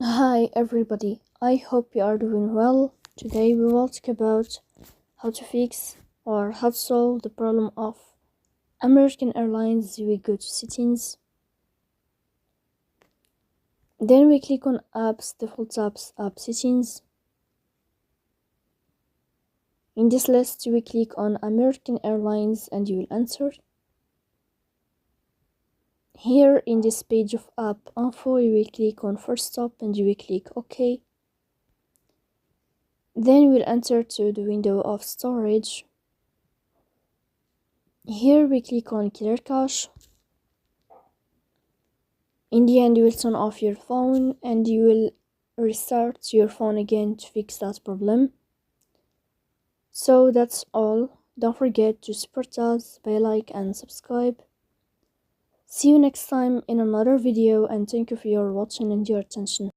Hi everybody, I hope you are doing well. Today we will talk about how to fix or how to solve the problem of American Airlines. We go to settings, then we click on apps, default apps, app settings. In this list we click on American Airlines and you will enter. Here in this page of app info you will click on first stop and you will click OK. Then we'll enter to the window of storage. Here we click on clear cache. In the end, you will turn off your phone and you will restart your phone again to fix that problem. So that's all. Don't forget to support us by like and subscribe. See you next time in another video and thank you for your watching and your attention.